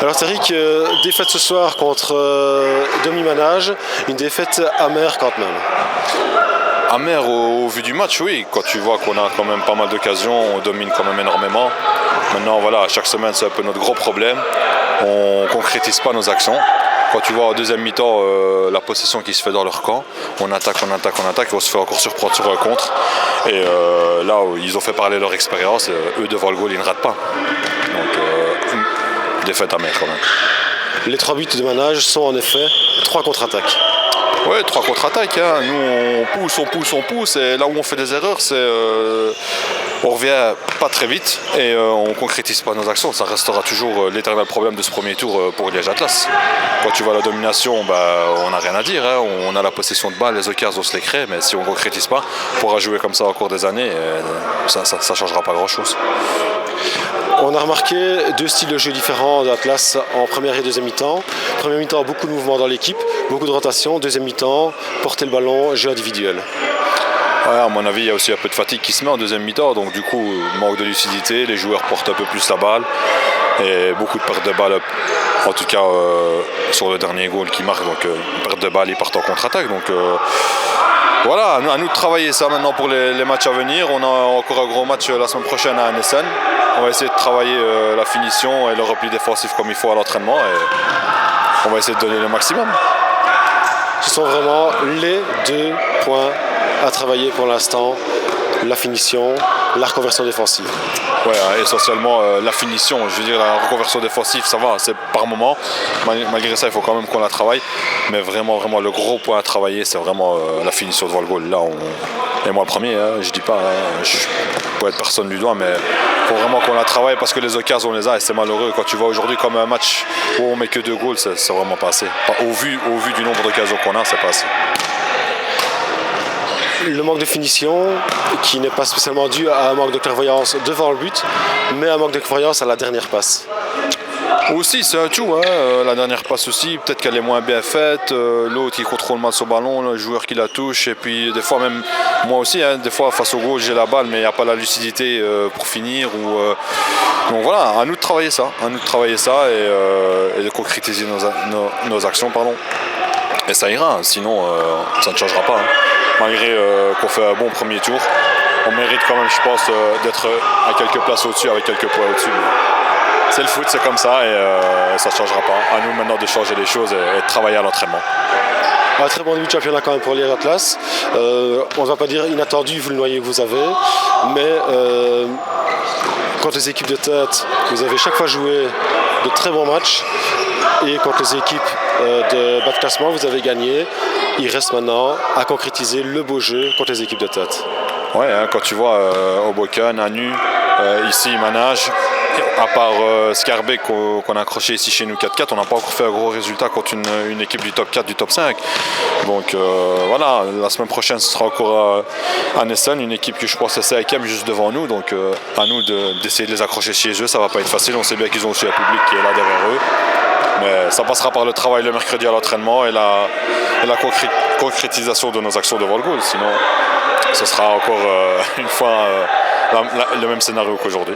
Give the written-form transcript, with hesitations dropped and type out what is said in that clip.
Alors Tariq, défaite ce soir contre Domi-Manage, une défaite amère quand même. Amère au vu du match, oui. Quand tu vois qu'on a quand même pas mal d'occasions, on domine quand même énormément. Maintenant, voilà, chaque semaine, c'est un peu notre gros problème. On ne concrétise pas nos actions. Quand tu vois en deuxième mi-temps la possession qui se fait dans leur camp, on attaque et on se fait encore surprendre sur un contre. Et là, ils ont fait parler leur expérience. Eux, devant le goal, ils ne ratent pas. Donc, défaite amère quand même. Les 3 buts de Manage sont en effet 3 contre-attaques. Oui, 3 contre-attaques. Hein. Nous, on pousse. Et là où on fait des erreurs, c'est on revient pas très vite et on concrétise pas nos actions. Ça restera toujours l'éternel problème de ce premier tour pour Liège Atlas. Quand tu vois la domination, on n'a rien à dire. Hein. On a la possession de balle, les occasions, on se les crée. Mais si on ne concrétise pas, on pourra jouer comme ça au cours des années. Ça ne changera pas grand-chose. On a remarqué 2 styles de jeu différents d'Atlas en première et deuxième mi-temps. Première mi-temps, beaucoup de mouvements dans l'équipe, beaucoup de rotation. Deuxième mi-temps, porter le ballon, jeu individuel. Ouais, à mon avis, il y a aussi un peu de fatigue qui se met en deuxième mi-temps. Donc du coup, manque de lucidité, les joueurs portent un peu plus la balle. Et beaucoup de pertes de balles, en tout cas sur le dernier goal qui marque. Donc perte de balle, ils partent en contre-attaque. Donc voilà, à nous de travailler ça maintenant pour les matchs à venir. On a encore un gros match la semaine prochaine à Annessen. On va essayer de travailler la finition et le repli défensif comme il faut à l'entraînement. Et on va essayer de donner le maximum. Ce sont vraiment les 2 points à travailler pour l'instant. La finition, la reconversion défensive. Ouais, essentiellement la finition. Je veux dire, la reconversion défensive, ça va, c'est par moment. Malgré ça, il faut quand même qu'on la travaille. Mais vraiment, le gros point à travailler, c'est vraiment la finition devant le goal. Là, et moi le premier, hein, je dis pas, hein, je peux être personne du doigt, mais il faut vraiment qu'on la travaille parce que les occasions, on les a et c'est malheureux. Quand tu vois aujourd'hui comme un match où on met que 2 goals, c'est vraiment pas assez. Enfin, au vu du nombre d'occasions qu'on a, c'est pas assez. Le manque de finition, qui n'est pas spécialement dû à un manque de clairvoyance devant le but, mais un manque de clairvoyance à la dernière passe. Aussi, c'est un tout. Hein. La dernière passe aussi, peut-être qu'elle est moins bien faite. L'autre qui contrôle mal son ballon, le joueur qui la touche. Et puis des fois, même moi aussi, hein, des fois face au goal, j'ai la balle, mais il n'y a pas la lucidité pour finir. Donc voilà, à nous de travailler ça. Et de concrétiser nos actions. Pardon. Et ça ira, sinon ça ne changera pas. Hein. Malgré qu'on fait un bon premier tour, on mérite quand même, je pense, d'être à quelques places au-dessus, avec quelques points au-dessus. C'est le foot, c'est comme ça et ça ne changera pas. À nous maintenant de changer les choses et de travailler à l'entraînement. Un très bon début de championnat quand même pour Liège Atlas. On ne va pas dire inattendu vu le noyau que vous avez, mais contre les équipes de tête, vous avez chaque fois joué de très bons matchs. Et contre les équipes de bas de classement, vous avez gagné. Il reste maintenant à concrétiser le beau jeu contre les équipes de tête. Ouais, hein, quand tu vois Hoboken, Anu, ici Manage, à part Scarbeck qu'on a accroché ici chez nous 4-4, on n'a pas encore fait un gros résultat contre une équipe du top 4, du top 5. Donc voilà, la semaine prochaine ce sera encore à Annessen, une équipe que je pense est 5e juste devant nous. Donc à nous d'essayer de les accrocher chez eux, ça va pas être facile. On sait bien qu'ils ont aussi un public qui est là derrière eux. Mais ça passera par le travail le mercredi à l'entraînement et la concrétisation de nos actions devant le goal. Sinon, ce sera encore une fois le même scénario qu'aujourd'hui.